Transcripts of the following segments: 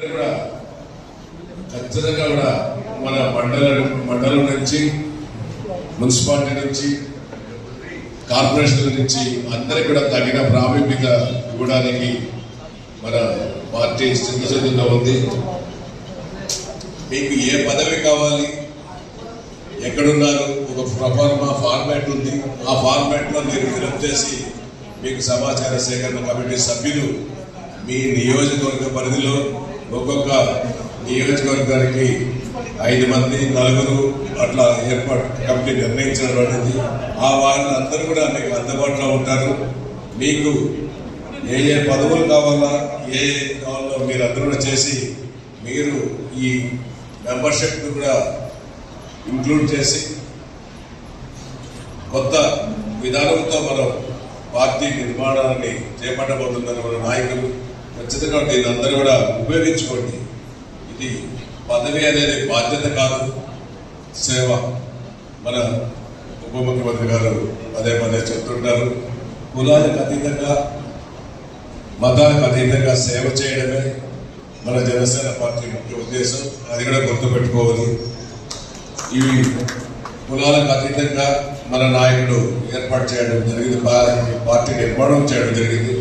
కూడా ఖచ్చితంగా కూడా మన మండలం నుంచి మున్సిపాలిటీ నుంచి కార్పొరేషన్ నుంచి అందరికి కూడా తగిన ప్రాముఖ్యత ఇవ్వడానికి మన పార్టీ సిద్ధంగా ఉంది. మీకు ఏ పదవి కావాలి, ఎక్కడున్నారు, ఒక ఫార్మాట్ ఉంది. ఆ ఫార్మాట్ లో మీరు ఫిలప్ చేసి మీకు సమాచార సేకరణ కమిటీ సభ్యులు మీ నియోజకవర్గ పరిధిలో ఒక్కొక్క నియోజకవర్గానికి 5 మంది 4 అట్లా ఏర్పాటు కమిటీ నిర్ణయించబడింది. ఆ వాళ్ళందరూ కూడా మీకు అందుబాటులో ఉంటారు. మీకు ఏ పదవులు కావాలా, ఏ కావాలో మీరు అందరూ కూడా చేసి మీరు ఈ మెంబర్షిప్ కూడా ఇంక్లూడ్ చేసి కొత్త విధానంతో మనం పార్టీ నిర్మాణాన్ని చేపట్టబోతున్నారు మన నాయకులు. ఖచ్చితంగా దీని అందరూ కూడా ఉపయోగించుకోండి. ఇది పదవి అనేది బాధ్యత కాదు, సేవ. మన ఉప ముఖ్యమంత్రి గారు పదే చెప్తుంటారు, కులాలకు అతీతంగా మతాలకు అతీతంగా సేవ చేయడమే మన జనసేన పార్టీ ముఖ్య ఉద్దేశం. అది కూడా గుర్తుపెట్టుకోవాలి. ఇవి కులాలకు అతీతంగా మన నాయకుడు ఏర్పాటు చేయడం జరిగింది, పార్టీ నిర్మాణం చేయడం జరిగింది.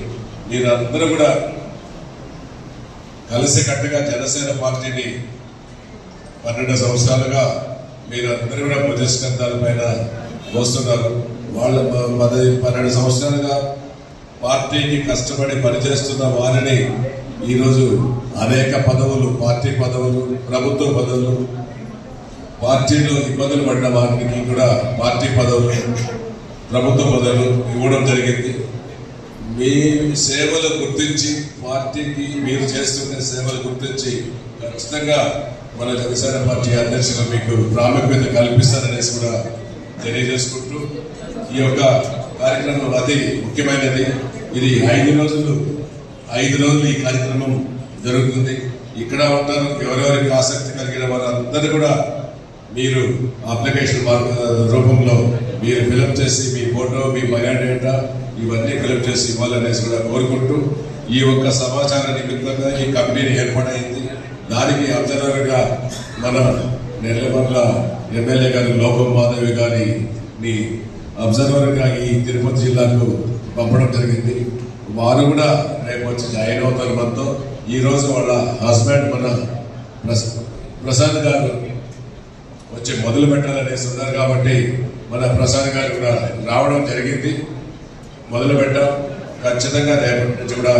మీరందరూ కూడా కలిసికట్టుగా జనసేన పార్టీని 12 సంవత్సరాలుగా మీరందరూ కూడా భుజస్కంధాల పైన మోస్తున్నారు. వాళ్ళ 12 సంవత్సరాలుగా పార్టీకి కష్టపడి పనిచేస్తున్న వారిని ఈరోజు అనేక పదవులు, పార్టీ పదవులు, ప్రభుత్వ పదవులు, పార్టీలో ఇబ్బందులు పడిన వారికి కూడా పార్టీ పదవులు, ప్రభుత్వ పదవులు ఇవ్వడం జరిగింది. మీ సేవలు గుర్తించి, పార్టీకి మీరు చేస్తున్న సేవలు గుర్తించి ఖచ్చితంగా మన జనసేన పార్టీ అధ్యక్షులు మీకు ప్రాముఖ్యత కల్పిస్తారనేసి కూడా తెలియజేసుకుంటూ, ఈ యొక్క కార్యక్రమం అతి ముఖ్యమైనది. ఇది 5 రోజులు ఈ కార్యక్రమం జరుగుతుంది. ఇక్కడ ఉంటారు. ఎవరెవరికి ఆసక్తి కలిగిన వారందరూ కూడా మీరు అప్లికేషన్ రూపంలో మీరు ఫిలప్ చేసి మీ ఫోటో, మీ బయోడేటా ఇవన్నీ ఫిలప్ చేసి ఇవ్వాలనేసి కూడా కోరుకుంటూ, ఈ ఒక్క సమాచార నిమిత్తంగా ఈ కమిటీని ఏర్పాటైంది. దానికి అబ్జర్వర్గా మన నెల్లమర్ల ఎమ్మెల్యే గారు లోకం మాధవి గారిని అబ్జర్వర్గా ఈ తిరుపతి జిల్లాకు పంపడం జరిగింది. వారు కూడా రేపు వచ్చి జాయిన్ అవుతారు మనతో. ఈరోజు వాళ్ళ హస్బెండ్ మన ప్రసాద్ గారు వచ్చి మొదలు పెట్టాలనేసి ఉన్నారు కాబట్టి మన ప్రసాద్ గారు కూడా రావడం జరిగింది, మొదలు పెట్టాం. ఖచ్చితంగా రేపటి నుంచి కూడా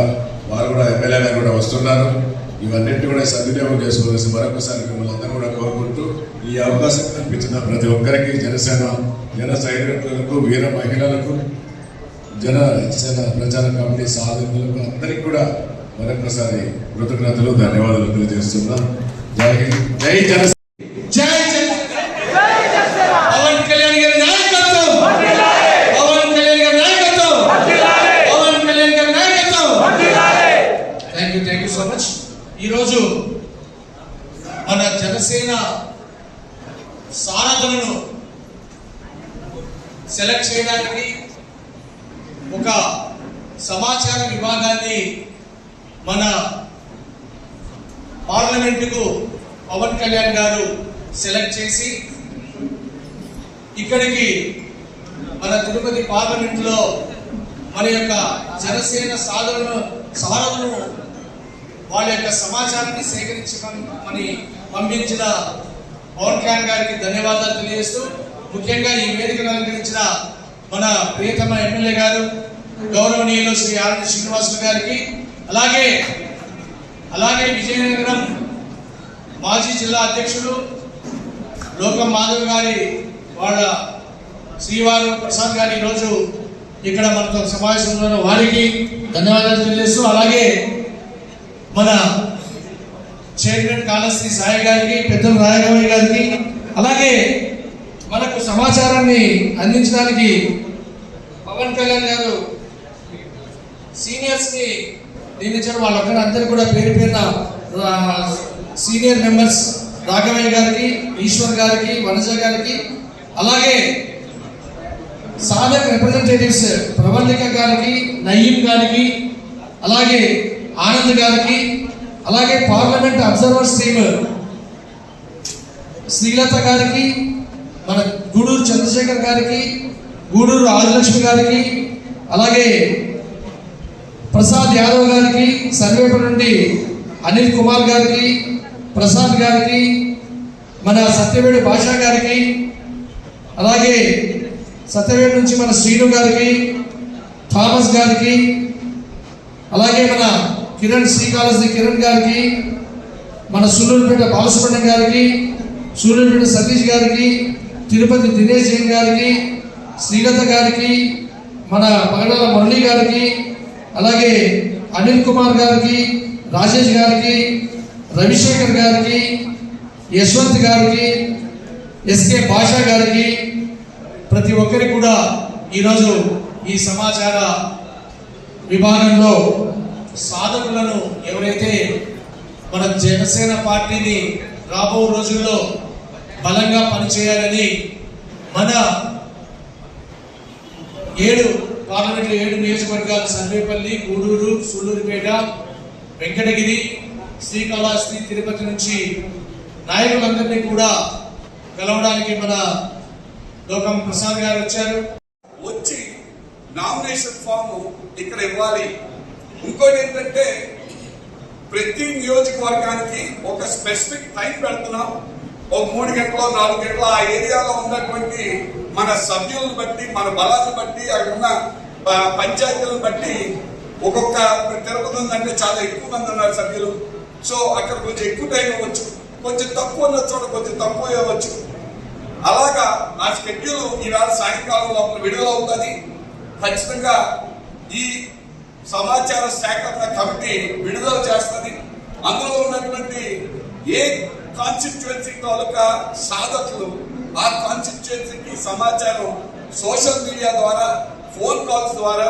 వారు కూడా ఎమ్మెల్యే గారు కూడా వస్తున్నారు. ఇవన్నింటి కూడా సద్వినియోగం చేసుకోవాల్సి మరొకసారి మిమ్మల్ని అందరూ కూడా కోరుకుంటూ, ఈ అవకాశం కల్పించిన ప్రతి ఒక్కరికి, జన సైనికులకు, వీర మహిళలకు, జనసేన ప్రచార కమిటీ సాధకులకు అందరికీ కూడా మరొకసారి కృతజ్ఞతలు, ధన్యవాదాలు తెలియజేస్తున్నాం. జై హింద్, జై జనసేన. పవన్ కళ్యాణ్ గారి నాయకత్వం, పవన్ కళ్యాణ్ గారి నాయకత్వం, పవన్ కళ్యాణ్ గారి నాయకత్వం. Thank you so much. ఈరోజు మన జనసేన సారథులను సెలెక్ట్ చేయడానికి ఒక సమాచార విభాగాన్ని మన పార్లమెంటుకు పవన్ కళ్యాణ్ గారు సెలెక్ట్ చేసి ఇక్కడికి మన తిరుపతి పార్లమెంట్లో మన యొక్క జనసేన సారథులను వాళ్ళ యొక్క సమాచారాన్ని సేకరించమని పంపించిన పవన్ కళ్యాణ్ గారికి ధన్యవాదాలు తెలియజేస్తూ, ముఖ్యంగా ఈ వేదికను అలంకరించిన మన ప్రియతమ ఎమ్మెల్యే గారు గౌరవనీయులు శ్రీ ఆర్ శ్రీనివాసులు గారికి, అలాగే విజయనగరం మాజీ జిల్లా అధ్యక్షుడు లోకం మాధవ్ గారి వాళ్ళ శ్రీవారు ప్రసాద్ గారి ఈరోజు ఇక్కడ మనతో సమావేశంలో వారికి ధన్యవాదాలు తెలియజేస్తూ, అలాగే మన చైర్మన్ కాళశ్రీ సాయి గారికి, పెద్దలు రాయగవయ్య గారికి, అలాగే మనకు సమాచారాన్ని అందించడానికి పవన్ కళ్యాణ్ గారు సీనియర్స్ ని నియమించారు. వాళ్ళందరూ కూడా పేరు పేరున సీనియర్ మెంబర్స్ రాఘవయ్య గారికి, ఈశ్వర్ గారికి, వనజ గారికి, అలాగే సాధక రిప్రజెంటేటివ్స్ ప్రవల్లిక గారికి, నయీం గారికి, అలాగే ఆనంద్ గారికి, అలాగే పార్లమెంట్ అబ్జర్వర్స్ టీమ్ శ్రీలత గారికి, మన గూడూరు చంద్రశేఖర్ గారికి, గూడూరు ఆదిలక్ష్మి గారికి, అలాగే ప్రసాద్ యాదవ్ గారికి, సర్వేపల్లి నుండి అనిల్ కుమార్ గారికి, ప్రసాద్ గారికి, మన సత్యవేడు భాషా గారికి, అలాగే సత్యవేడు నుంచి మన శ్రీను గారికి, థామస్ గారికి, అలాగే మన శ్రీకాళహస్తి కిరణ్ గారికి, మన సూలూరుపేట బాలసుబ్రహ్మణ్యం గారికి, సూలూరుపేట సతీష్ గారికి, తిరుపతి దినేష్ జైన్ గారికి, శ్రీలత గారికి, మన పగడాల మురళి గారికి, అలాగే అనిల్ కుమార్ గారికి, రాజేష్ గారికి, రవిశేఖర్ గారికి, యశ్వంత్ గారికి, ఎస్కే భాషా గారికి, ప్రతి ఒక్కరికి కూడా ఈరోజు ఈ సమాచార విభాగంలో సాధకులను ఎవరైతే మన జనసేన పార్టీని రాబో రోజుల్లో బలంగా పనిచేయాలని మన 7 పార్లమెంట్లో 7 నియోజకవర్గాలు సర్వేపల్లి, గూడూరు, సూళ్లూరుపేట, వెంకటగిరి, శ్రీకాళహస్తి, తిరుపతి నుంచి నాయకులందరినీ కూడా కలవడానికి మన లోకం ప్రసాద్ గారు వచ్చి నామినేషన్ ఫామ్ ఇక్కడ ఇవ్వాలి. ఇంకోటి ఏంటంటే ప్రతి నియోజకవర్గానికి ఒక స్పెసిఫిక్ టైం పెడుతున్నాం. ఒక 3 గంటలు 4 గంటలు ఆ ఏరియాలో ఉన్నటువంటి మన సభ్యులను బట్టి, మన బలాన్ని బట్టి, అక్కడ ఉన్న పంచాయతీలను బట్టి ఒక్కొక్క తిరుపతి ఉందంటే చాలా ఎక్కువ మంది ఉన్నారు సభ్యులు. సో అక్కడ కొంచెం ఎక్కువ టైం ఇవ్వచ్చు, కొంచెం తక్కువ ఉన్న చోట కొంచెం తక్కువ ఇవ్వచ్చు. అలాగా ఆ షెడ్యూల్ ఈవేళ సాయంకాలం లోపల విడుదలవుతుంది. ఖచ్చితంగా ఈ సమాచార సేకరణ కమిటీ విడుదల చేస్తుంది. అందులో ఉన్నటువంటి ఏ కాన్స్టిట్యుయెన్సీ తాలూకా సాధకులు ఆ కాన్స్టిట్యుయెన్సీకి సమాచారం సోషల్ మీడియా ద్వారా, ఫోన్ కాల్స్ ద్వారా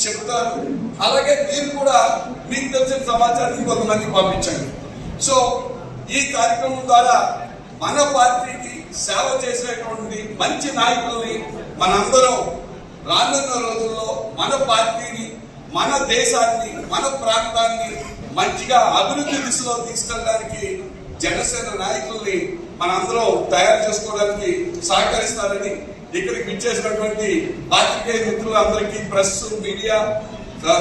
చెప్తారు. అలాగే మీరు కూడా మీకు తెలిసిన సమాచారం ఇంకొంతమందికి పంపించండి. సో ఈ కార్యక్రమం ద్వారా మన పార్టీకి సేవ చేసేటువంటి మంచి నాయకుల్ని మనందరం రానున్న రోజుల్లో మన పార్టీని, మన దేశాన్ని, మన ప్రాంతాన్ని మంచిగా అభివృద్ధి దిశలో తీసుకెళ్ళడానికి జనసేన నాయకుల్ని మనందరం తయారు చేసుకోవడానికి సహకరిస్తారని ఇక్కడికి విచ్చేసినటువంటి పాత్రికేయ మిత్రులందరికీ, ప్రెస్, మీడియా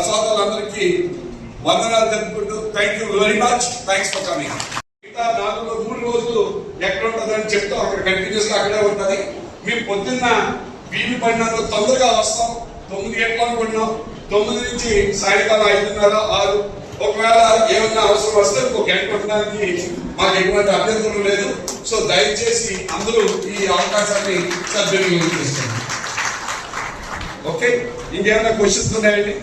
సోదరులందరికీ వందనాలు తెలుపుకుంటూ thank you very much. Thanks for coming. 3 రోజులు ఎక్కడ ఉంటుందని చెప్తాం, అక్కడ కంటిన్యూస్ గా అక్కడే ఉంటుంది. మేము పొద్దున్న వీలు పడినంత తొందరగా వస్తాం. 9 గంటలు అనుకుంటున్నాం. 9 నుంచి సాయంకాలం 5:30, 6. ఒకవేళ ఏమన్నా అవసరం వస్తే ఇంకో గంట ఉండడానికి మాకు ఎటువంటి అభ్యంతరం లేదు. సో దయచేసి అందరూ ఈ అవకాశాన్ని సద్వినియోగం చేసుకోండి. ఓకే, ఇంకేమైనా క్వశ్చన్స్ ఉన్నాయండి?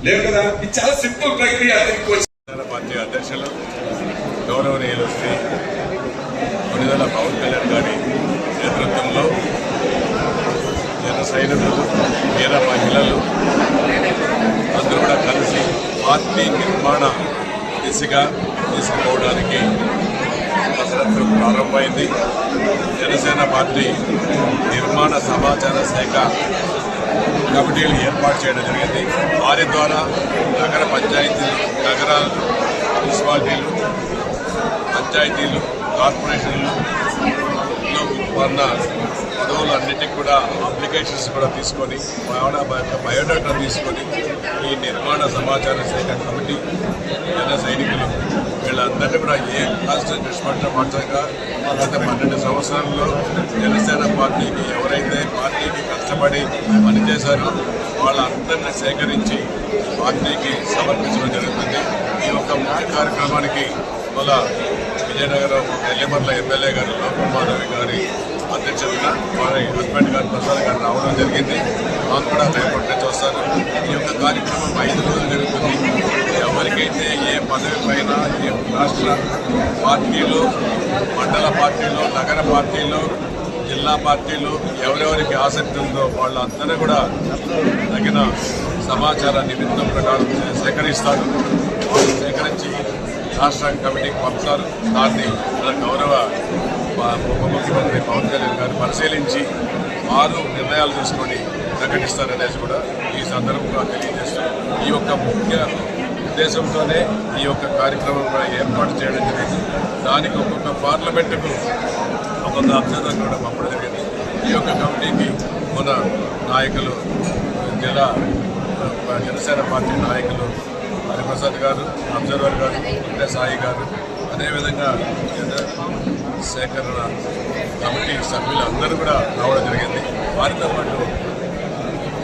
లేవు కదా. ఇది చాలా సింపుల్ ప్రక్రియ. పార్టీ అధ్యక్షులు గౌరవనీయులు శ్రీ కొణిదెల పవన్ కళ్యాణ్ గారి నేతృత్వంలో జన సైనికులు, వీర మహిళలు అందరూ కూడా కలిసి పార్టీ నిర్మాణ దిశగా తీసుకుపోవడానికి కసరత్తు ప్రారంభమైంది. జనసేన పార్టీ నిర్మాణ సమాచార శాఖ కమిటీలు ఏర్పాటు చేయడం జరిగింది. వారి ద్వారా నగర పంచాయతీలు, నగరాలు, మున్సిపాలిటీలు, పంచాయతీలు, కార్పొరేషన్లు ఉన్న పదవులన్నిటికీ కూడా అప్లికేషన్స్ కూడా తీసుకొని, బయోడేటా తీసుకొని ఈ నిర్మాణ సమాచార శాఖ కమిటీ, జన సైనికులు వీళ్ళందరినీ కూడా ఏ కాన్స్టిట్యూషన్ పట్టగా గత 12 సంవత్సరాల్లో జనసేన పార్టీకి ఎవరైతే పార్టీకి కష్టపడి పనిచేశారో వాళ్ళందరినీ సేకరించి పార్టీకి సమర్పించడం జరుగుతుంది. ఈ యొక్క ముఖ్య కార్యక్రమానికి వాళ్ళ విజయనగరం నెల్లిమర్ల ఎమ్మెల్యే గారు లోకమాధవి గారి అధ్యక్షతన వారి హస్బెండ్ గారు ప్రసాద్ గారు రావడం జరిగింది. నాకు కూడా రేపటి నుంచి వస్తారు. ఈ యొక్క కార్యక్రమం 5 రోజులు జరుగుతుంది. ఎవరికైతే ఏ పదవి పైన, ఏ రాష్ట్ర పార్టీలు, మండల పార్టీలు, నగర పార్టీలు, జిల్లా పార్టీలు ఎవరెవరికి ఆసక్తి ఉందో వాళ్ళందరూ కూడా తగిన సమాచార నిమిత్తం ప్రకారం సేకరిస్తారు. వాళ్ళు సేకరించి రాష్ట్ర కమిటీకి పంపుతారు. దాన్ని మన గౌరవ ఉప ముఖ్యమంత్రి పవన్ కళ్యాణ్ గారు పరిశీలించి వారు నిర్ణయాలు తీసుకొని ప్రకటిస్తారనేసి కూడా ఈ సందర్భంగా తెలియజేస్తూ ఈ యొక్క ముఖ్య ఉద్దేశంతోనే ఈ యొక్క కార్యక్రమం కూడా ఏర్పాటు చేయడం జరిగింది. దానికి ఒక్కొక్క పార్లమెంటుకు ఒక్కొక్క అబ్జర్వర్ కూడా పంపడం జరిగింది. ఈ యొక్క కమిటీకి మన నాయకులు జిల్లా జనసేన పార్టీ నాయకులు హరిప్రసాద్ గారు, అబ్జర్వర్ గారు, అంటే సాయి గారు, అదేవిధంగా సేకరణ కమిటీ సభ్యులు అందరూ కూడా రావడం జరిగింది. వారితో పాటు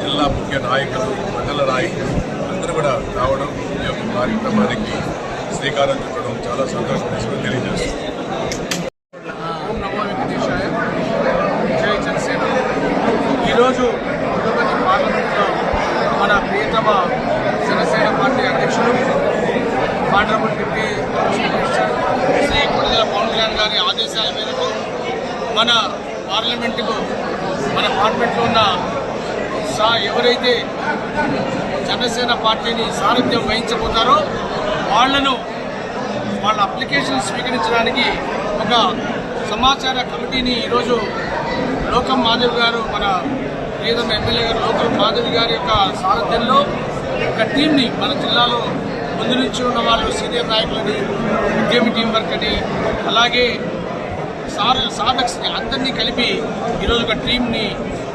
జిల్లా ముఖ్య నాయకులు, మండల నాయకులు అందరూ కూడా రావడం ఈ యొక్క కార్యక్రమానికి శ్రీకారం చుట్టడం చాలా సంతోషం తీసుకుని తెలియజేస్తుంది. ఓం నమో వెంకటేశాయ. జై జనసేన. ఈరోజు తిరుపతి పార్లమెంట్లో మన ప్రియతమ జనసేన పార్టీ అధ్యక్షులు honourable deputy minister Shri Konidela Pawan Kalyan గారి ఆదేశాల మేరకు మన పార్లమెంటుకు మన పార్లమెంట్లో ఉన్న ఎవరైతే జనసేన పార్టీని సారథ్యం వహించబోతారో వాళ్ళ అప్లికేషన్ స్వీకరించడానికి ఒక సమాచార కమిటీని ఈరోజు లోకం మాధవ్ గారు, మన ప్రియతమ ఎమ్మెల్యే గారు లోకం మాధవ్ గారి యొక్క సారథ్యంలో ఒక టీంని మన జిల్లాలో ముందు నుంచి ఉన్న వాళ్ళు సీనియర్ నాయకులని, ఉద్యమి టీం వర్క్ అని, అలాగే సాధక్స్ అందరినీ కలిపి ఈరోజు ఒక టీంని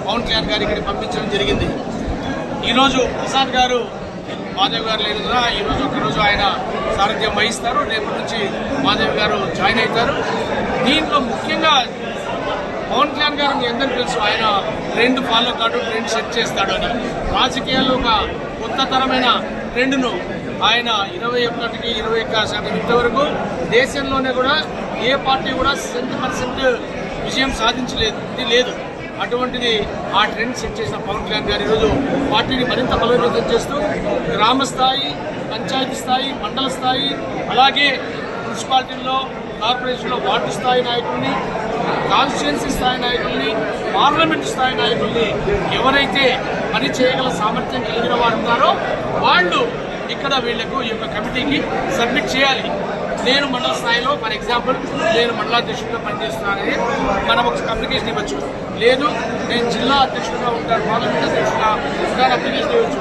పవన్ కళ్యాణ్ గారి ఇక్కడ పంపించడం జరిగింది. ఈరోజు ప్రసాద్ గారు మాధవ్ గారు లేదు కదా, ఈరోజు ఒకరోజు ఆయన సారథ్యం వహిస్తారు. రేపటి నుంచి మాధవ్ గారు జాయిన్ అవుతారు. దీంట్లో ముఖ్యంగా పవన్ కళ్యాణ్ గారు మీ అందరికీ తెలుసు, ఆయన ట్రెండ్ ఫాలో కాడు, ట్రెండ్ సెట్ చేస్తాడు అని. రాజకీయాల్లో ఒక కొత్త తరమైన ట్రెండ్ను ఆయన 21కి 21% ఇంతవరకు దేశంలోనే కూడా ఏ పార్టీ కూడా 100% విజయం సాధించలేదు, ఇది లేదు. అటువంటిది ఆ ట్రెండ్ సెట్ చేసిన పవన్ కళ్యాణ్ గారు ఈరోజు పార్టీని మరింత బలోపేతం చేస్తూ గ్రామ స్థాయి, పంచాయతీ స్థాయి, మండల స్థాయి, అలాగే మున్సిపాలిటీల్లో, కార్పొరేషన్లో వార్డు స్థాయి నాయకుల్ని, కాన్స్టిట్యున్సీ స్థాయి నాయకుల్ని, పార్లమెంటు స్థాయి నాయకుల్ని ఎవరైతే పని చేయగల సామర్థ్యం కలిగిన వారు ఉన్నారో వాళ్ళు ఇక్కడ వీళ్లకు ఈ యొక్క కమిటీకి సబ్మిట్ చేయాలి. నేను మండల స్థాయిలో ఫర్ ఎగ్జాంపుల్ నేను మండలాధ్యక్షుడిగా పనిచేస్తున్నానని మనం ఒక కమ్యూనికేషన్ ఇవ్వచ్చు. లేదు నేను జిల్లా అధ్యక్షుడిగా ఉంటాను, పార్లమెంట్ అధ్యక్షుడిగా ఉంటాను, అప్లికేషన్ ఇవ్వచ్చు.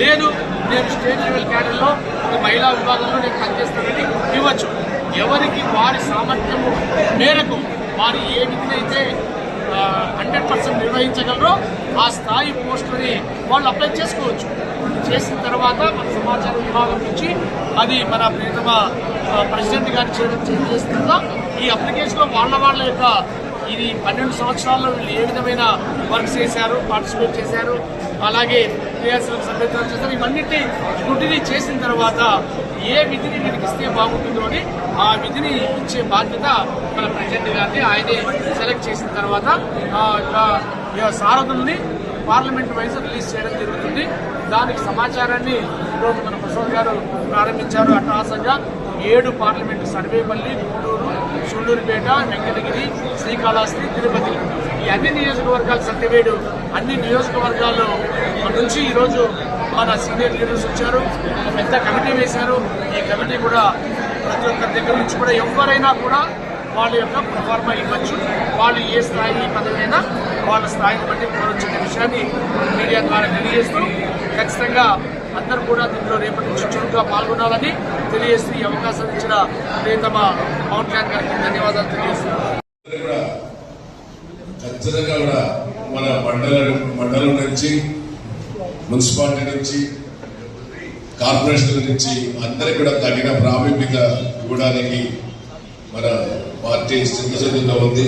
లేదు నేను స్టేట్ లెవెల్ క్యాడర్లో ఒక మహిళా విభాగంలో నేను పనిచేస్తానని ఇవ్వచ్చు. ఎవరికి వారి సామర్థ్యము మేరకు వారు ఏ విధంగా 100% నిర్వహించగలరో ఆ స్థాయి పోస్టుని వాళ్ళు అప్లై చేసుకోవచ్చు. చేసిన తర్వాత మన సమాచార విభాగం నుంచి అది మన ప్రియతమ ప్రెసిడెంట్ గారు చేస్తున్నా ఈ అప్లికేషన్లో వాళ్ళ యొక్క ఇది 12 సంవత్సరాల్లో వీళ్ళు ఏ విధమైన వర్క్ చేశారు, పార్టిసిపేట్ చేశారు, అలాగే క్రియాశీలక సభ్యత్వం చేశారు, ఇవన్నిటి స్క్రూటినీ చేసిన తర్వాత ఏ విధిని వీరికి ఇస్తే బాగుంటుందో అని ఆ విధిని ఇచ్చే బాధ్యత మన ప్రెసిడెంట్ గారిని ఆయనే సెలెక్ట్ చేసిన తర్వాత సారథుల్ని పార్లమెంట్ వైజ్ రిలీజ్ చేయడం జరుగుతుంది. దానికి సమాచారాన్ని ఈరోజు మన ప్రసాద్ గారు ప్రారంభించారు. అట్టహాసంగా 7 పార్లమెంటు సర్వేపల్లి, గూడూరు, సూళ్లూరుపేట, వెంకటగిరి, శ్రీకాళహస్తి, తిరుపతి ఈ అన్ని నియోజకవర్గాలు సర్టిఫైడ్ అన్ని నియోజకవర్గాల్లో నుంచి ఈరోజు మన సీనియర్ లీడర్స్ వచ్చారు, పెద్ద కమిటీ వేశారు. ఈ కమిటీ కూడా ప్రతి ఒక్కరి దగ్గర నుంచి కూడా ఎవరైనా కూడా వాళ్ళ యొక్క ప్రొఫార్మా ఇవ్వచ్చు. వాళ్ళు ఏ స్థాయి పదవి అయినా వాళ్ళ స్థాయిని బట్టి కోరొచ్చే విషయాన్ని మీడియా ద్వారా తెలియజేస్తూ ఖచ్చితంగా అందరూ కూడా దీంట్లో రేపటి నుంచి చురుగ్గా పాల్గొనాలని తెలియజేస్తూ ఈ అవకాశం ఇచ్చిన ప్రియతమ పవన్ కళ్యాణ్ గారికి ధన్యవాదాలు తెలియజేస్తున్నారు. ఖచ్చితంగా కూడా మన మండలం నుంచి, మున్సిపాలిటీ నుంచి, కార్పొరేషన్ నుంచి అందరికి కూడా తగిన ప్రాముఖ్యత ఇవ్వడానికి మన పార్టీ సిద్ధసిద్ధంగా ఉంది.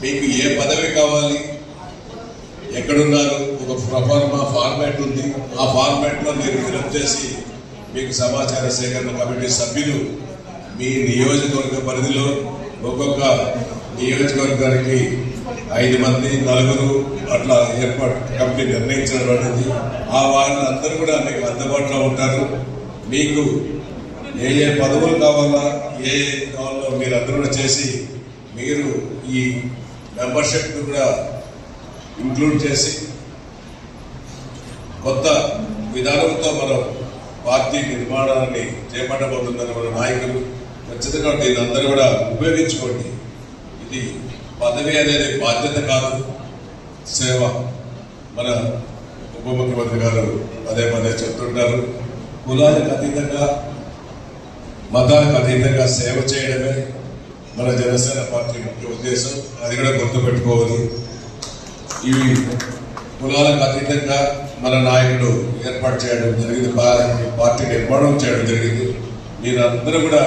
మీకు ఏ పదవి కావాలి, ఎక్కడున్నారు, ఒక ఫార్మాట్ ఉంది. ఆ ఫార్మాట్ లో మీరు ఫిలప్ చేసి మీకు సమాచార సేకరణ కమిటీ సభ్యులు మీ నియోజకవర్గ పరిధిలో ఒక్కొక్క నియోజకవర్గానికి 5 మంది, 4 అట్లా ఏర్పాటు కమిటీ నిర్ణయించబడింది. ఆ వాళ్ళందరూ కూడా మీకు అందుబాటులో ఉంటారు. మీకు ఏ పదవులు కావాలా, ఏ కావాలో మీరు అందరూ చేసి మీరు ఈ మెంబర్షిప్ కూడా ఇంక్లూడ్ చేసి కొత్త విధానంతో మనం పార్టీ నిర్మాణాన్ని చేపట్టబోతుందని మన నాయకులు ఖచ్చితంగా దీన్ని అందరూ కూడా ఉపయోగించుకోండి. ఇది పదవి అనేది బాధ్యత కాదు, సేవ. మన ఉప ముఖ్యమంత్రి గారు పదే పదే చెప్తుంటారు. కులాలకు అతీతంగా, మతాలకు అతీతంగా సేవ చేయడమే మన జనసేన పార్టీ ముఖ్య ఉద్దేశం. అది కూడా గుర్తుపెట్టుకోవాలి. ఇవి కులాలకు అతీతంగా మన నాయకుడు ఏర్పాటు చేయడం జరిగింది, పార్టీ నిర్మాణం చేయడం జరిగింది. మీరందరూ కూడా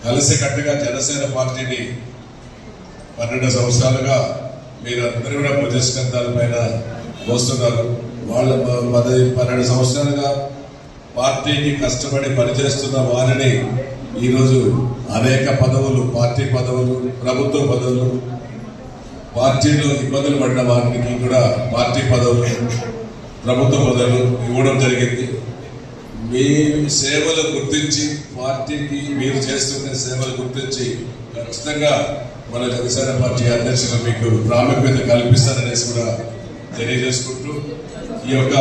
కలిసికట్టుగా జనసేన పార్టీని 12 సంవత్సరాలుగా మీరందరూ కూడా భుజస్కంధాల పైన మోస్తున్నారు. వాళ్ళ 12 సంవత్సరాలుగా పార్టీకి కష్టపడి పనిచేస్తున్న వారిని ఈరోజు అనేక పదవులు, పార్టీ పదవులు, ప్రభుత్వ పదవులు, పార్టీలో ఇబ్బందులు పడిన వారికి కూడా పార్టీ పదవులు, ప్రభుత్వ పదవులు ఇవ్వడం జరిగింది. మీ సేవలు గుర్తించి, పార్టీకి మీరు చేస్తున్న సేవలు గుర్తించి ఖచ్చితంగా మన జనసేన పార్టీ అధ్యక్షులు మీకు ప్రాముఖ్యత కల్పిస్తారనేసి కూడా తెలియజేసుకుంటూ, ఈ యొక్క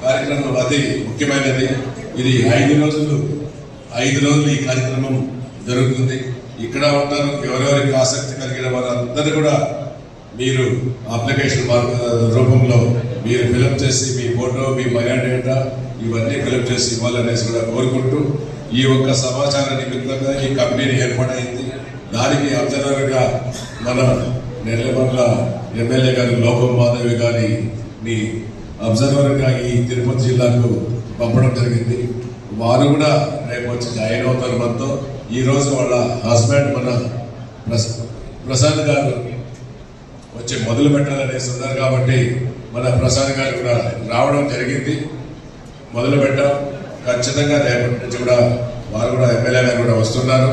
కార్యక్రమం అతి ముఖ్యమైనది. ఇది 5 రోజులు ఈ కార్యక్రమం జరుగుతుంది. ఇక్కడ ఉంటారు. ఎవరెవరికి ఆసక్తి కలిగిన వారందరూ కూడా మీరు అప్లికేషన్ రూపంలో మీరు ఫిలప్ చేసి మీ ఫోటో, మీ బయోడేటా ఇవన్నీ ఫిలప్ చేసి ఇవ్వాలనేసి కూడా కోరుకుంటూ, ఈ యొక్క సమాచార నిమిత్తంగా ఈ కమిటీని ఏర్పాటైంది. దానికి అబ్జర్వర్గా మన నెల్లమర్ల ఎమ్మెల్యే గారు లోకం మాధవి గారిని అబ్జర్వర్గా ఈ తిరుపతి జిల్లాకు పంపడం జరిగింది. వారు కూడా రేపు వచ్చి జాయిన్ అవుతారు మనతో. ఈరోజు వాళ్ళ హస్బెండ్ మన ప్రసాద్ గారు వచ్చి మొదలు పెట్టాలనేసి ఉన్నారు కాబట్టి మన ప్రసాద్ గారు కూడా రావడం జరిగింది, మొదలు పెట్టాం. ఖచ్చితంగా రేపటి నుంచి కూడా వారు కూడా ఎమ్మెల్యే గారు కూడా వస్తున్నారు.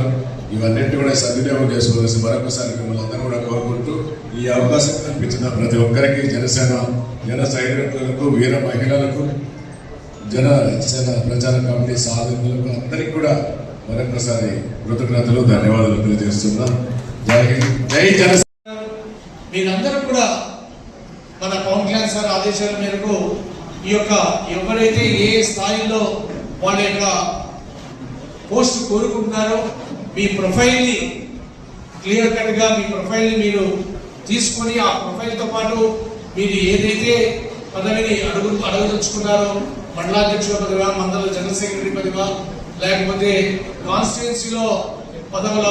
ఇవన్నింటి కూడా సద్వినియోగం చేసుకోవాల్సి మరొకసారి మిమ్మల్ని అందరూ కూడా కోరుకుంటూ, ఈ అవకాశం కల్పించిన ప్రతి ఒక్కరికి, జన సైనికులకు, వీర మహిళలకు, జనసేన ప్రచార కమిటీ సాధకులకు అందరికీ కూడా మరొకసారి కృతజ్ఞతలు, ధన్యవాదాలు తెలియజేస్తున్నా. జై హింద్, జై జనసేన. మీరందరూ కూడా మన పవన్ కళ్యాణ్ సార్ ఆదేశాల మేరకు ఈ యొక్క ఎవరైతే ఏ స్థాయిలో వాళ్ళ యొక్క పోస్ట్ కోరుకుంటున్నారో మీ ప్రొఫైల్ని క్లియర్ కట్గా మీ ప్రొఫైల్ని మీరు తీసుకొని, ఆ ప్రొఫైల్తో పాటు మీరు ఏదైతే పదవిని అడగదలుచుకున్నారో, మండలాధ్యక్షుల పదవా, మండల జనరల్ సెక్రటరీ పదవా, లేకపోతే కాన్స్టిట్యున్సీలో పదవుల,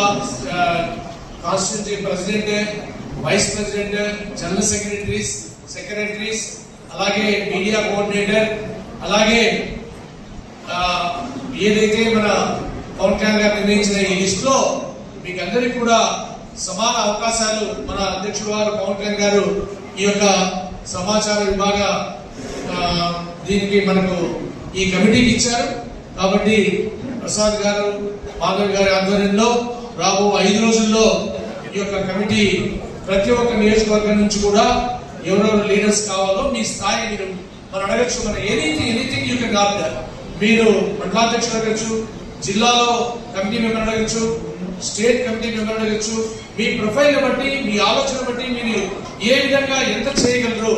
constituency president, vice president, general secretaries, అలాగే మీడియా కోఆర్డినేటర్, అలాగే ఏదైతే మన పవన్ కళ్యాణ్ గారు నిర్ణయించిన ఈ లిస్ట్ లో మీకు అందరికీ కూడా సమాన అవకాశాలు మన అధ్యక్షుడు వారు పవన్ కళ్యాణ్ గారు ఈ యొక్క సమాచార విభాగ దీనికి మనకు ఈ కమిటీకి ఇచ్చారు. కాబట్టి ప్రసాద్ గారు, మాధవ్ గారి ఆధ్వర్యంలో రాబో 5 రోజుల్లో ఈ యొక్క కమిటీ ప్రతి ఒక్క నియోజకవర్గం నుంచి కూడా ఎవరెవరు లీడర్స్ కావాలో మీ స్థాయి మీరు మనం అడగచ్చు. మన ఎనీథింగ్ యూ కెన్ ఆర్డర్. మీరు మండలాధ్యక్షులు అడగచ్చు, జిల్లాలో కమిటీ మెంబర్ అడగచ్చు, స్టేట్ కమిటీ మెంబర్ అడగచ్చు. మీ ప్రొఫైల్ బట్టి, మీ ఆలోచన బట్టి మీరు ఏ విధంగా ఎంత చేయగలరు.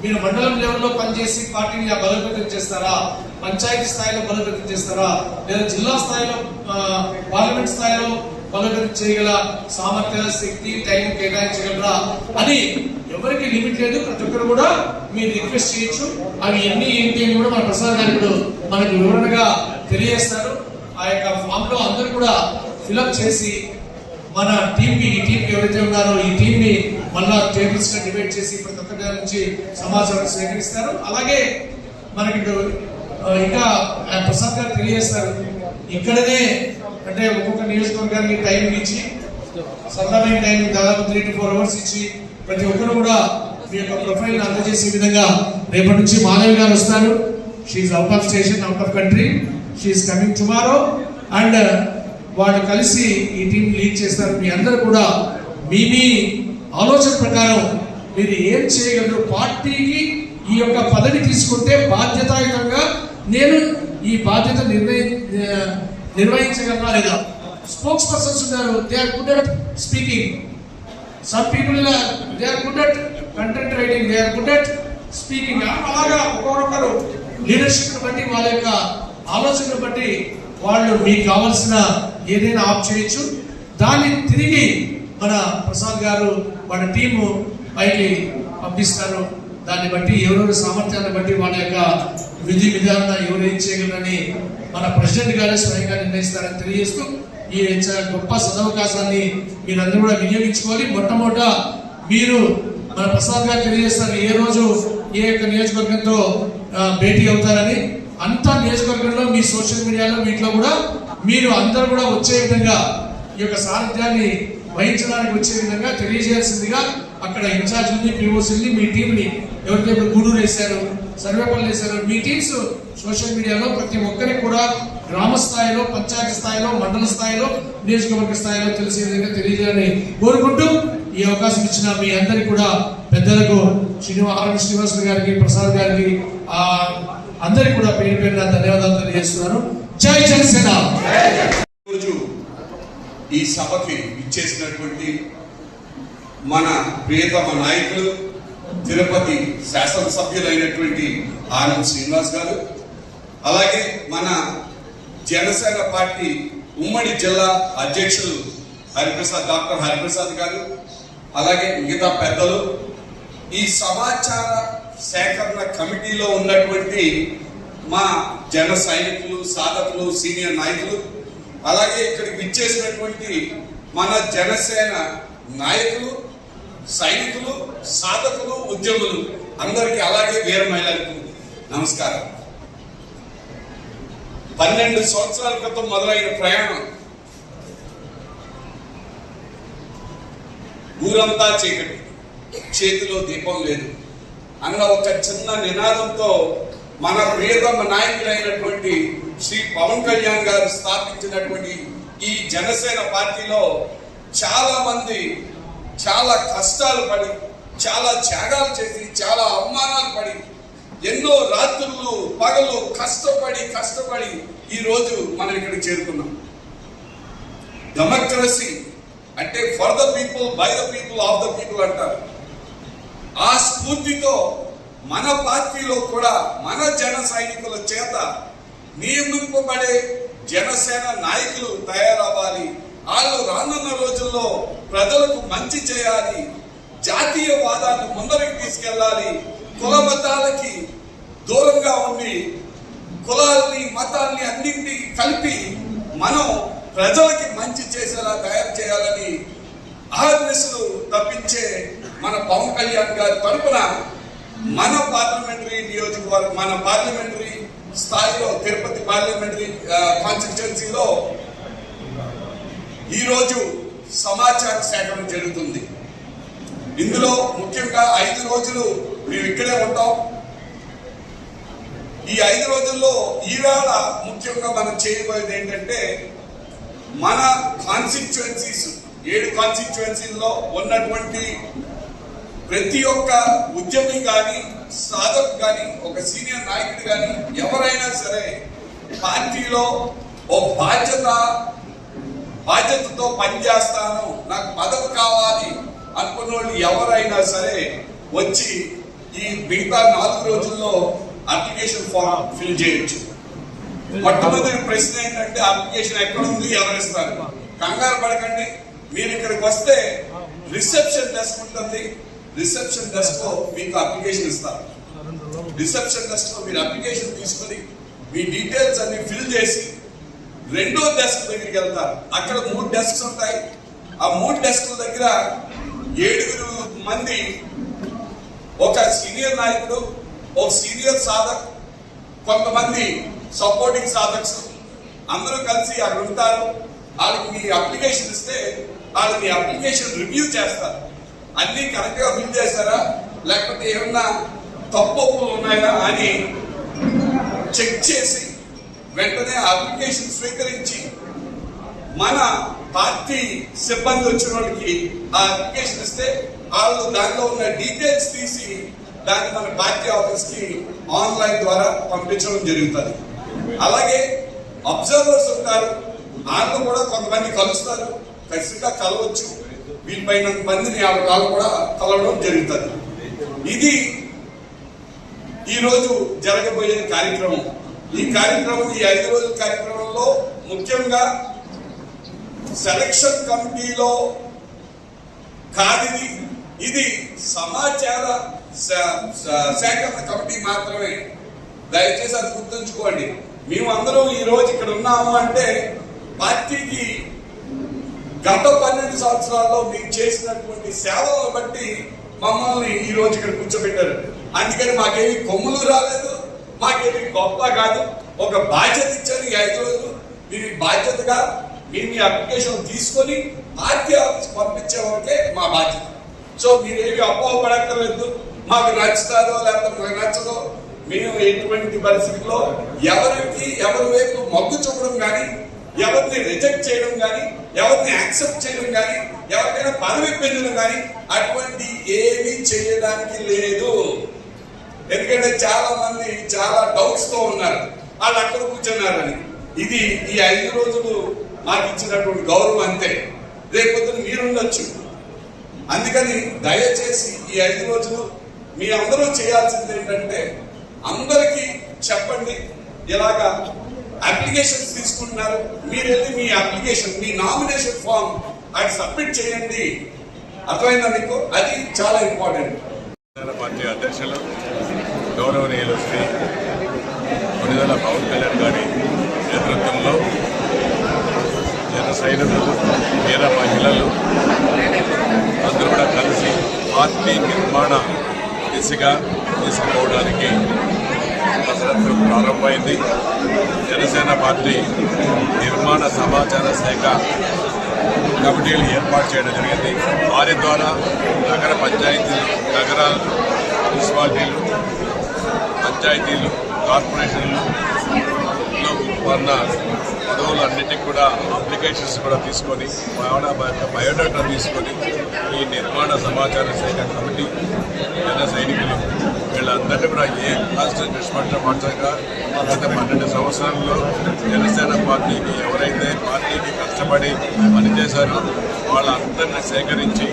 మీరు మండలం లెవెల్లో పనిచేసి పార్టీని బలోపేతం చేస్తారా, పంచాయతీ స్థాయిలో బలోపేతం చేస్తారా, లేదా జిల్లా స్థాయిలో, పార్లమెంట్ స్థాయిలో బలోపేతం చేయగల సామర్థ్య, శక్తి, టైం కేటాయించగలరా అని ఎవరికి లిమిట్ లేదు. ప్రతి ఒక్కరు కూడా మీరు రిక్వెస్ట్ చేయొచ్చు. అవి ఎన్ని ఏంటి అని కూడా మన ప్రసాద్ గారు ఇప్పుడు మనకు వివరణగా తెలియజేస్తారు. ఆ యొక్క ఫామ్ లో అందరూ కూడా ఫిలప్ చేసి మన టీంకి, ఈ టీంకి ఎవరైతే ఉన్నారో ఈ టీంని మళ్ళా టేబుల్స్ గా డిబేట్ చేసి ప్రతి ఒక్క దగ్గర నుంచి సమాచారం సేకరిస్తారు. అలాగే మనకి ఇంకా ప్రసాద్ గారు తెలియజేస్తారు, ఇక్కడనే అంటే ఒక్కొక్క నియోజకవర్గానికి టైం ఇచ్చి, సరళమైన టైం దాదాపు 3 to 4 hours ఇచ్చి ప్రతి ఒక్కరు కూడా మీ యొక్క ప్రొఫైల్ అందజేసే విధంగా రేపటి నుంచి మాధవి గారు వస్తారు. She's out of station, out of country. She's coming tomorrow and వాళ్ళు కలిసి ఈ టీం లీడ్ చేస్తారు. మీ అందరూ కూడా మీ ఆలోచన ప్రకారం మీరు ఏం చేయగలరు, పార్టీకి ఈ యొక్క పదవి తీసుకుంటే బాధ్యతాయుతంగా నేను ఈ బాధ్యత నిర్వహించగలరా లేదా. స్పోక్స్ పర్సన్స్ ఉన్నారు, they are good at speaking. Some people they are good at content writing, they are good at speaking. అలాగా ఒక్కొక్కరు లీడర్షిప్ బట్టి, వాళ్ళ యొక్క ఆలోచనను బట్టి వాళ్ళు మీకు కావాల్సిన ఏదైనా ఆప్ చేయొచ్చు. దాన్ని తిరిగి మన ప్రసాద్ గారు వాళ్ళ టీము పైకి పంపిస్తారు. దాన్ని బట్టి ఎవరెవరి సామర్థ్యాన్ని బట్టి వాళ్ళ యొక్క విధి విధానం ఎవరు ఏం చేయగలరని మన ప్రెసిడెంట్ గారే స్వయంగా నిర్ణయిస్తారని తెలియజేస్తూ ఈ గొప్ప సదవకాశాన్ని మీరందరూ కూడా వినియోగించుకోవాలి. మొట్టమొదట మీరు మన ప్రసాద్ గారు తెలియజేస్తారు ఏ రోజు ఏ యొక్క నియోజకవర్గంతో భేటీ అవుతారని. అంతా నియోజకవర్గంలో మీ సోషల్ మీడియాలో వీటిలో కూడా మీరు అందరూ కూడా వచ్చే విధంగా ఈ యొక్క సారథ్యాన్ని వహించడానికి వచ్చే విధంగా తెలియజేయాల్సిందిగా అక్కడ ఇన్ఛార్జ్ని పిఓసీని మీ టీంని ఎవరికైతే ఇప్పుడు గూడూరు వేశారు, సర్వేపల్లి వేశారు, మీ టీమ్స్ సోషల్ మీడియాలో ప్రతి ఒక్కరికి కూడా గ్రామ స్థాయిలో, పంచాయతీ స్థాయిలో, మండల స్థాయిలో, నియోజకవర్గ స్థాయిలో తెలిసే విధంగా తెలియజేయాలని కోరుకుంటూ ఈ అవకాశం ఇచ్చిన మీ అందరికీ కూడా పెద్దలకు శ్రీనివాస్ గారికి, ప్రసాద్ గారికి అందరికి కూడా పేరు పేరున ధన్యవాదాలు తెలియజేస్తున్నారు. జై జనసేన. ఈ సభకి ఇచ్చేసినటువంటి మన ప్రియతమ నాయకులు తిరుపతి శాసనసభ్యులైనటువంటి ఆనంద్ శ్రీనివాస్ గారు, అలాగే మన జనసేన పార్టీ ఉమ్మడి జిల్లా అధ్యక్షులు డాక్టర్ హరిప్రసాద్ గారు, అలాగే మిగతా పెద్దలు, ఈ సమాచార సేకరణ కమిటీలో ఉన్నటువంటి మా జన సైనికులు, సాధకులు, సీనియర్ నాయకులు, అలాగే ఇక్కడికి విచ్చేసినటువంటి మన జనసేన నాయకులు, సైనికులు, సాధకులు, ఉద్యములు అందరికీ, అలాగే వీర మహిళలకు నమస్కారం. 12 సంవత్సరాల క్రితం మొదలైన ప్రయాణం ఊరంతా చీకటి, చేతిలో దీపం లేదు అన్న ఒక చిన్న నినాదంతో మన ప్రియతమ నాయకుడైనటువంటి శ్రీ పవన్ కళ్యాణ్ గారు స్థాపించినటువంటి ఈ జనసేన పార్టీలో చాలా మంది చాలా కష్టాలు పడి, చాలా త్యాగాలు చేసి, చాలా అవమానాలు పడి, ఎన్నో రాత్రులు పగలు కష్టపడి ఈ రోజు మనం ఇక్కడికి చేరుకున్నాం. డెమోక్రసీ అంటే for the people, by the people, of the people అంటారు. ఆ స్ఫూర్తితో మన పార్టీలో కూడా మన జన సైనికుల చేత నియమింపబడే జనసేన నాయకులు తయారవ్వాలి. వాళ్ళు రానున్న రోజుల్లో ప్రజలకు మంచి చేయాలి, జాతీయవాదాన్ని ముందరికి తీసుకెళ్ళాలి, కుల మతాలకి దూరంగా ఉండి కులాల్ని మతాల్ని అన్నింటినీ కలిపి మనం ప్రజలకి మంచి చేసేలా తయారు చేయాలని ఆహర్నిశలు తప్పించే మన పవన్ కళ్యాణ్ గారి తరపున మన పార్లమెంటరీ నియోజకవర్గం, మన పార్లమెంటరీ స్థాయిలో తిరుపతి పార్లమెంటరీ కాన్స్టిట్యుయెన్సీలో ఈరోజు సమాచార సేకరణ జరుగుతుంది. ఇందులో ముఖ్యంగా 5 రోజులు మేము ఇక్కడే ఉంటాం. ఈ 5 రోజుల్లో ఈవేళ ముఖ్యంగా మనం చేయబోయేది ఏంటంటే మన కాన్స్టిట్యుయెన్సీస్ 7 కాన్స్టిట్యుయెన్సీల్లో ఉన్నటువంటి ప్రతి ఒక్క ఉద్యమి కానీ, సాధకు కానీ, ఒక సీనియర్ నాయకుడు కానీ ఎవరైనా సరే పార్టీలో ఓ బాధ్యతతో పనిచేస్తాను, నాకు పదవి కావాలి అనుకున్న వాళ్ళు ఎవరైనా సరే వచ్చి ఈ మిగతా 4 రోజుల్లో అప్లికేషన్ ఫామ్ ఫిల్ చేయొచ్చు. మొట్టమొదటి ప్రశ్న ఏంటంటే అప్లికేషన్ ఎక్కడ ఉంది, ఎవరిస్తారు? కంగారు పడకండి. మీరు ఇక్కడికి వస్తే రిసెప్షన్ డెస్క్ ఉంటుంది. రిసెప్షన్ డెస్క్ లో మీకు అప్లికేషన్ ఇస్తారు. రిసెప్షన్ డెస్క్ లో మీరు అప్లికేషన్ తీసుకుని మీ డీటెయిల్స్ అన్ని ఫిల్ చేసి 2వ డెస్క్ దగ్గరికి వెళ్తారు. అక్కడ 3 డెస్క్స్ ఉంటాయి. ఆ 3 డెస్క్ల దగ్గర 7 మంది, ఒక సీనియర్ నాయకుడు, ఒక సీనియర్ సాధక్, కొంతమంది సపోర్టింగ్ సాధక్స్ అందరూ కలిసి అక్కడ ఉంటారు. వాళ్ళకి మీ అప్లికేషన్ ఇస్తే వాళ్ళు మీ అప్లికేషన్ రివ్యూ చేస్తారు. అన్ని కరెక్ట్ గా ఫిల్ చేస్తారా, లేకపోతే ఏమన్నా తప్పులు ఉన్నాయా అని చెక్ చేసి వెంటనే అప్లికేషన్ స్వీకరించి మన పార్టీ సిబ్బంది వచ్చిన వాళ్ళకి ఆ అప్లికేషన్ ఇస్తే వాళ్ళు దాంట్లో ఉన్న డీటెయిల్స్ తీసి దాన్ని మన పార్టీ ఆఫీస్ కి ఆన్లైన్ ద్వారా పంపించడం జరుగుతుంది. అలాగే అబ్జర్వర్స్ ఉంటారు, వాళ్ళు కూడా కొంతమంది కలుస్తారు. ఖచ్చితంగా కలవచ్చు. వీళ్ళపైన మందిని వాళ్ళు కూడా కలవడం జరుగుతుంది. ఇది ఈరోజు జరగబోయే కార్యక్రమం. ఈ 5 రోజుల కార్యక్రమంలో ముఖ్యంగా సెలక్షన్ కమిటీలో కాదిది, ఇది సమాచార సేకరణ కమిటీ మాత్రమే. దయచేసి అది గుర్తుంచుకోండి. మేమందరం ఈ రోజు ఇక్కడ ఉన్నాము అంటే పార్టీకి గత 12 సంవత్సరాల్లో మీరు చేసినటువంటి సేవలను బట్టి మమ్మల్ని ఈ రోజు ఇక్కడ కూర్చోబెట్టారు. అందుకని మాకేమి కొమ్ములు రాలేదు, మాకేమి గొప్ప కాదు. ఒక బాధ్యత ఇచ్చారు. ఈ 5 రోజులు మీరు బాధ్యతగా మీరు మీ అప్లికేషన్ తీసుకొని పార్టీ ఆఫీస్ పంపించే వరకే మా బాధ్యత. సో మీరేమి అపోహపడక్కర్లేదు. మాకు నచ్చుతారో లేకపోతే మాకు నచ్చదో, మేము ఎటువంటి పరిస్థితుల్లో ఎవరి వైపు మొగ్గు చూపడం కానీ, ఎవరిని రిజెక్ట్ చేయడం కానీ, ఎవరిని యాక్సెప్ట్ చేయడం కానీ, ఎవరికైనా పదవి పెంచడం కానీ అటువంటి ఏమీ చేయడానికి లేదు. ఎందుకంటే చాలా మంది చాలా డౌట్స్ తో ఉన్నారు, వాళ్ళు అక్కడ కూర్చున్నారని. ఇది ఈ 5 రోజులు మాకు ఇచ్చినటువంటి గౌరవం అంతే. రేపొద్దున మీరుండొచ్చు. అందుకని దయచేసి ఈ 5 రోజులు మీ అందరూ చేయాల్సింది ఏంటంటే అందరికీ చెప్పండి, ఇలాగా అప్లికేషన్స్ తీసుకుంటున్నారు, మీరు వెళ్ళి మీ అప్లికేషన్, మీ నామినేషన్ ఫామ్ అది సబ్మిట్ చేయండి. అర్థమైందా మీకు? అది చాలా ఇంపార్టెంట్. పార్టీ అధ్యక్షులు గౌరవనీయులు శ్రీ కొణిదెల పవన్ కళ్యాణ్ గారి నేతృత్వంలో జన సైనికులు, వీర మహిళలు అందరూ కూడా కలిసి పార్టీ నిర్మాణ దిశగా తీసుకుపోవడానికి కసరత్తు ప్రారంభమైంది. జనసేన పార్టీ నిర్మాణ సమాచార శాఖ కమిటీలు ఏర్పాటు చేయడం జరిగింది. వారి ద్వారా నగర పంచాయతీలు, నగరాలు, మున్సిపాలిటీలు, పంచాయతీలు, కార్పొరేషన్లు ఉన్న పదవులన్నిటికీ కూడా అప్లికేషన్స్ కూడా తీసుకొని బయోడేటా తీసుకొని ఈ నిర్మాణ సమాచార శాఖ కమిటీ జన సైనికులు వీళ్ళందరినీ కూడా ఏ కాన్స్టిట్యూషన్ మార్చగా గత 12 సంవత్సరాల్లో జనసేన పార్టీకి ఎవరైతే పార్టీకి కష్టపడి పనిచేశారో వాళ్ళందరినీ సేకరించి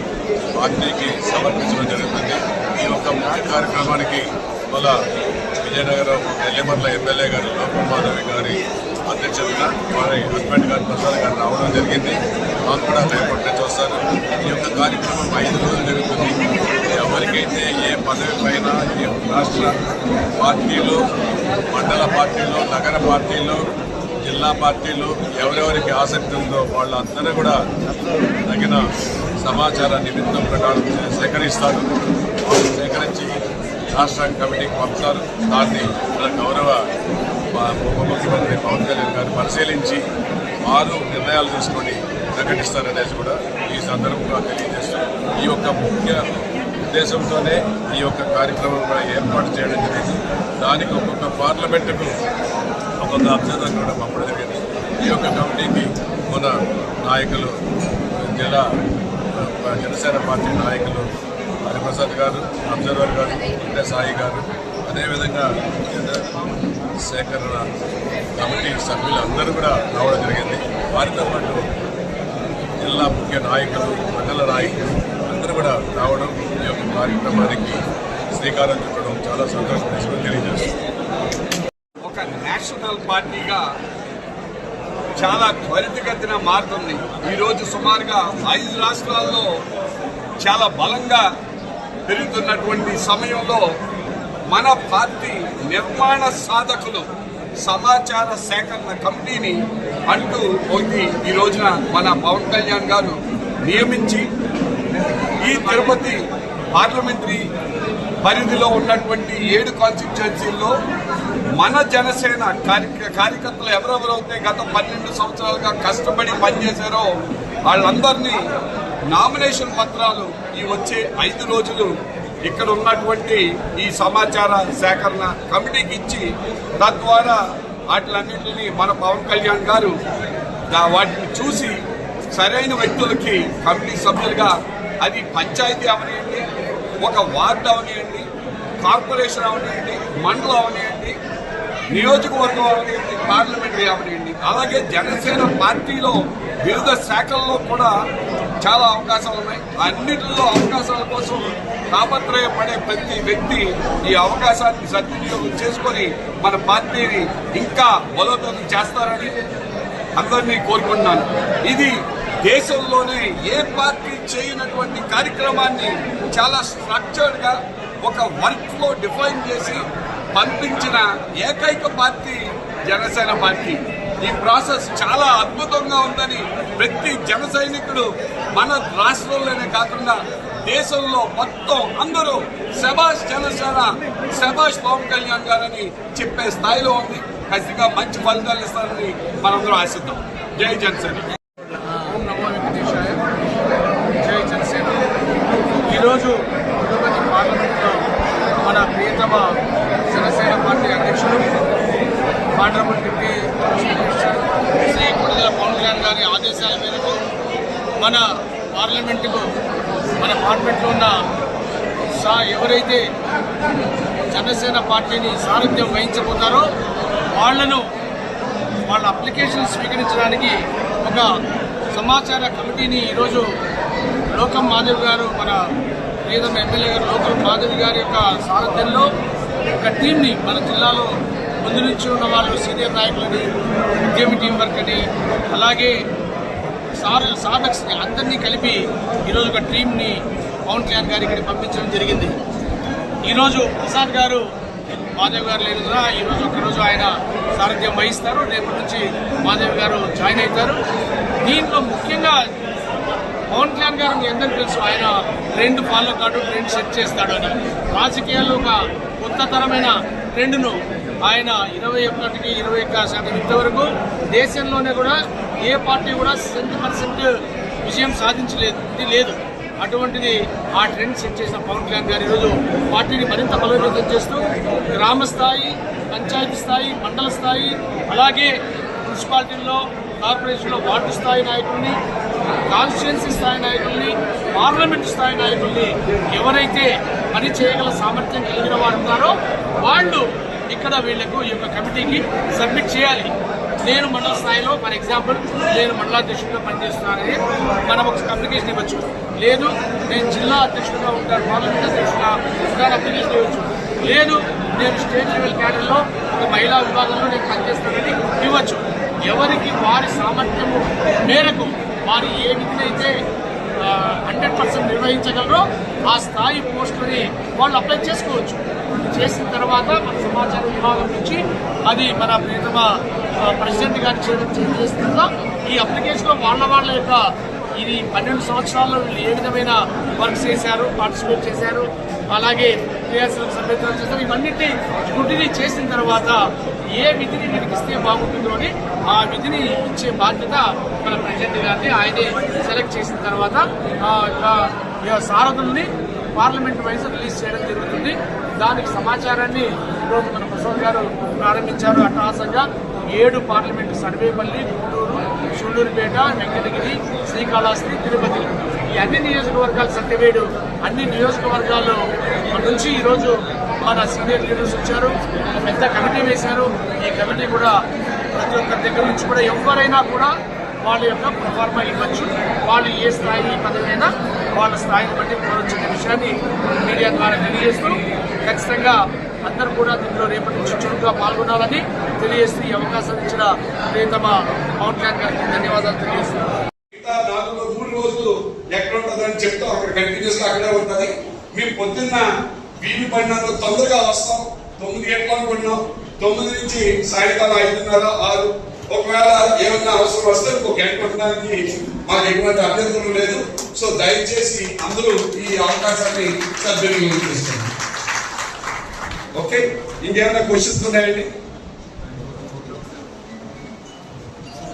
పార్టీకి సమర్పించడం జరుగుతుంది. ఈ యొక్క ముఖ్య కార్యక్రమానికి వాళ్ళ విజయనగరం నెల్లిమర్ల ఎమ్మెల్యే గారు లోకం మాధవి గారి అధ్యక్షతన వారి హస్బెండ్ గారు ప్రసాద్ గారు రావడం జరిగింది. మాకు కూడా రేపటి నుంచి వస్తారు. ఈ యొక్క కార్యక్రమం 5 రోజులు జరుగుతుంది. ఎవరికైతే ఏ పదవి పైన ఏ రాష్ట్ర పార్టీలు, మండల పార్టీలు, నగర పార్టీలు, జిల్లా పార్టీలు ఎవరెవరికి ఆసక్తి ఉందో వాళ్ళందరూ కూడా తగిన సమాచార నిమిత్తం ప్రకారం సేకరిస్తారు. వాళ్ళు సేకరించి రాష్ట్ర కమిటీకి పంపుతారు. దాన్ని మన గౌరవ ఉప ముఖ్యమంత్రి పవన్ కళ్యాణ్ గారు పరిశీలించి వారు నిర్ణయాలు తీసుకొని ప్రకటిస్తారనేసి కూడా ఈ సందర్భంగా తెలియజేస్తారు. ఈ యొక్క ముఖ్య ఉద్దేశంతోనే ఈ యొక్క కార్యక్రమం కూడా ఏర్పాటు చేయడం జరిగింది. దానికి ఒక్కొక్క పార్లమెంటుకు ఒక్కొక్క అబ్జర్వర్ కూడా పంపడం జరిగింది. ఈ యొక్క కమిటీకి మన నాయకులు, జనసేన పార్టీ నాయకులు హరిప్రసాద్ గారు, అబ్జర్వర్ గారు, అంటే సాయి గారు, అదేవిధంగా సేకరణ కమిటీ సభ్యులందరూ కూడా రావడం జరిగింది. వారితో పాటు జిల్లా ముఖ్య నాయకులు, మండల నాయకులు అందరూ కూడా రావడం ఈ యొక్క కార్యక్రమానికి శ్రీకారం చుట్టడం చాలా సంతోషం తెలియజేస్తుంది. ఒక నేషనల్ పార్టీగా చాలా త్వరితగతిన మారుతుంది. ఈరోజు సుమారుగా 5 రాష్ట్రాల్లో చాలా బలంగా పెరుగుతున్నటువంటి సమయంలో మన పార్టీ నిర్మాణ సాధకులు సమాచార సేకరణ కమిటీని అంటూ ఒకటి ఈ రోజున మన పవన్ కళ్యాణ్ గారు నియమించి ఈ తిరుపతి పార్లమెంటరీ పరిధిలో ఉన్నటువంటి 7 కాన్స్టిట్యుయెన్సీల్లో మన జనసేన కార్యకర్తలు ఎవరెవరైతే గత 12 సంవత్సరాలుగా కష్టపడి పనిచేశారో వాళ్ళందరినీ నామినేషన్ పత్రాలు ఈ వచ్చే 5 రోజులు ఇక్కడ ఉన్నటువంటి ఈ సమాచార సేకరణ కమిటీకి ఇచ్చి తద్వారా వాటిలన్నింటినీ మన పవన్ కళ్యాణ్ గారు వాటిని చూసి సరైన వ్యక్తులకి కమిటీ సభ్యులుగా, అది పంచాయతీ అవనియండి, ఒక వార్డు అవనియండి, కార్పొరేషన్ అవనియండి, మండలం అవనియండి, నియోజకవర్గం అవనియండి, పార్లమెంటరీ అవనియండి, అలాగే జనసేన పార్టీలో వివిధ శాఖల్లో కూడా చాలా అవకాశాలు ఉన్నాయి. అన్నింటిలో అవకాశాల కోసం తాపత్రయపడే ప్రతి వ్యక్తి ఈ అవకాశాన్ని సద్వినియోగం చేసుకొని మన పార్టీని ఇంకా బలోపేతం చేస్తారని అందరినీ కోరుకుంటున్నాను. ఇది దేశంలోనే ఏ పార్టీ చేయనటువంటి కార్యక్రమాన్ని చాలా స్ట్రక్చర్డ్ గా ఒక వర్క్ ఫ్లో డిఫైన్ చేసి పంపించిన ఏకైక పార్టీ జనసేన పార్టీ. ఈ ప్రాసెస్ చాలా అద్భుతంగా ఉందని ప్రతి జన సైనికుడు మన రాష్ట్రంలోనే కాకుండా దేశంలో మొత్తం అందరూ శభాష్ జనసేన, శభాష్ పవన్ కళ్యాణ్ గారని చెప్పే స్థాయిలో ఉంది. ఖచ్చితంగా మంచి ఫలితాలు ఇస్తారని మనందరం ఆశిద్దాం. జై జనసేన. ఓం నమో వెంకటేశాయ. జై జనసేన. ఈరోజు తిరుపతి పార్లమెంట్లో మన ప్రియతమ జనసేన పార్టీ అధ్యక్షుడు honourable deputy chief minister Shri Konidela Pawan Kalyan గారి ఆదేశాల మేరకు మన పార్లమెంట్లో ఉన్న ఎవరైతే జనసేన పార్టీని సారథ్యం వహించబోతారో వాళ్ళ అప్లికేషన్ స్వీకరించడానికి ఒక సమాచార కమిటీని ఈరోజు లోకం మాధవ్ గారు, మన ప్రియతమ ఎమ్మెల్యే గారు లోకం మాధవ్ గారి యొక్క సారథ్యంలో ఒక టీంని మన జిల్లాలో ముందు నుంచి ఉన్న వాళ్ళు సీనియర్ నాయకులని, ఉద్యమ టీం వర్క్ అని, అలాగే సాధక్స్ని అందరినీ కలిపి ఈరోజు ఒక టీంని పవన్ కళ్యాణ్ గారి ఇక్కడికి పంపించడం జరిగింది. ఈరోజు ప్రసాద్ గారు మాధవ్ గారు లేదు కదా, ఈరోజు ఒక్కరోజు ఆయన సారథ్యం వహిస్తారు. రేపటి నుంచి మాధవ్ గారు జాయిన్ అవుతారు. దీంట్లో ముఖ్యంగా పవన్ కళ్యాణ్ గారు మీ అందరికీ తెలుసు, ఆయన ట్రెండ్ ఫాలో కాడు, ట్రెండ్ సెట్ చేస్తాడు అని. రాజకీయాల్లో ఒక కొత్త తరమైన ట్రెండ్ను ఆయన 21% ఇంతవరకు దేశంలోనే కూడా ఏ పార్టీ కూడా 100% విజయం సాధించలేదు, ఇది లేదు. అటువంటిది ఆ ట్రెండ్ సెట్ చేసిన పవన్ కళ్యాణ్ గారు ఈరోజు పార్టీని మరింత బలోపేతం చేస్తూ గ్రామ స్థాయి, పంచాయతీ స్థాయి, మండల స్థాయి, అలాగే మున్సిపాలిటీల్లో, కార్పొరేషన్లో వార్డు స్థాయి నాయకుల్ని, కాన్స్టిట్యున్సీ స్థాయి నాయకుల్ని, పార్లమెంట్ స్థాయి నాయకుల్ని ఎవరైతే పని చేయగల సామర్థ్యం కలిగిన వారు ఉన్నారో వాళ్ళు ఇక్కడ వీళ్లకు ఈ యొక్క కమిటీకి సబ్మిట్ చేయాలి. నేను మండల స్థాయిలో ఫర్ ఎగ్జాంపుల్ నేను మండలాధ్యక్షుడిగా పనిచేస్తున్నానని మనం ఒక అప్లికేషన్ ఇవ్వచ్చు. లేదు నేను జిల్లా అధ్యక్షుడిగా ఉంటాను, పార్లమెంట్ అధ్యక్షుడిగా ఉంటాను, అప్లికేషన్ ఇవ్వచ్చు. లేదు నేను స్టేట్ లెవెల్ క్యాడర్లో ఒక మహిళా విభాగంలో నేను పనిచేస్తానని ఇవ్వచ్చు. ఎవరికి వారి సామర్థ్యము మేరకు వారు ఏ విధినైతే 100% నిర్వహించగలరో ఆ స్థాయి పోస్టులని వాళ్ళు అప్లై చేసుకోవచ్చు. చేసిన తర్వాత మన సమాచార విభాగం నుంచి అది మన ప్రియతమ ప్రెసిడెంట్ గారి చేస్తుందా ఈ అప్లికేషన్లో వాళ్ళ యొక్క ఇది 12 సంవత్సరాల్లో వీళ్ళు ఏ విధమైన వర్క్ చేశారు, పార్టిసిపేట్ చేశారు, అలాగే క్రియాశీలక సభ్యత్వం చేశారు, ఇవన్నిటి స్క్రూటినీ చేసిన తర్వాత ఏ విధిని వీరికి ఇస్తే బాగుంటుందో అని ఆ విధిని ఇచ్చే బాధ్యత మన ప్రెసిడెంట్ గారిని ఆయనే సెలెక్ట్ చేసిన తర్వాత సారథుల్ని పార్లమెంట్ వైజ్ రిలీజ్ చేయడం జరుగుతుంది. దానికి సమాచారాన్ని ఈరోజు మన ప్రసాద్ గారు ప్రారంభించారు. అట్టహాసంగా 7 పార్లమెంటు సర్వేపల్లి, గూడూరు, సూళ్లూరుపేట, వెంకటగిరి, శ్రీకాళహస్తి, తిరుపతి ఈ అన్ని నియోజకవర్గాలు సత్యవేడు అన్ని నియోజకవర్గాల్లో నుంచి ఈరోజు మన సీనియర్ లీడర్స్ వచ్చారు. పెద్ద కమిటీ వేశారు. ఈ కమిటీ కూడా ప్రతి ఒక్కరి దగ్గర నుంచి కూడా ఎవరైనా కూడా వాళ్ళ యొక్క ప్రొఫార్మా ఇవ్వచ్చు. వాళ్ళు ఏ స్థాయి పదవైనా వాళ్ళ స్థాయిని బట్టి కోరొచ్చు అనే విషయాన్ని మీడియా ద్వారా తెలియజేస్తూ ఖచ్చితంగా అందరూ కూడా దీంట్లో రేపటి నుంచి చురుగ్గా పాల్గొనాలని తెలియజేస్తూ ఈ అవకాశం ఇచ్చిన ప్రియతమ పవన్ కళ్యాణ్ గారికి ధన్యవాదాలు తెలియజేస్తున్నాను. 3 రోజులు ఎక్కడ ఉంటుందని చెప్తాం, అక్కడ కంటిన్యూస్ గా అక్కడే ఉంటుంది. మేము పొద్దున్న వీలు పడినంత తొందరగా వస్తాం. 9 గంటలు అనుకుంటున్నాం. 9 నుంచి సాయంకాలం 5:30, 6. ఒకవేళ ఏమన్నా అవసరం వస్తే ఇంకో గంట కొట్టడానికి మాకు ఎటువంటి అభ్యంతరం లేదు. సో దయచేసి అందరూ ఈ అవకాశాన్ని సద్వినియోగం చేసుకోండి. ఓకే, ఇంకేమైనా క్వశ్చన్స్ ఉన్నాయండి?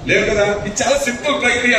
లేవు కదా. ఇది చాలా సింపుల్ ప్రక్రియ.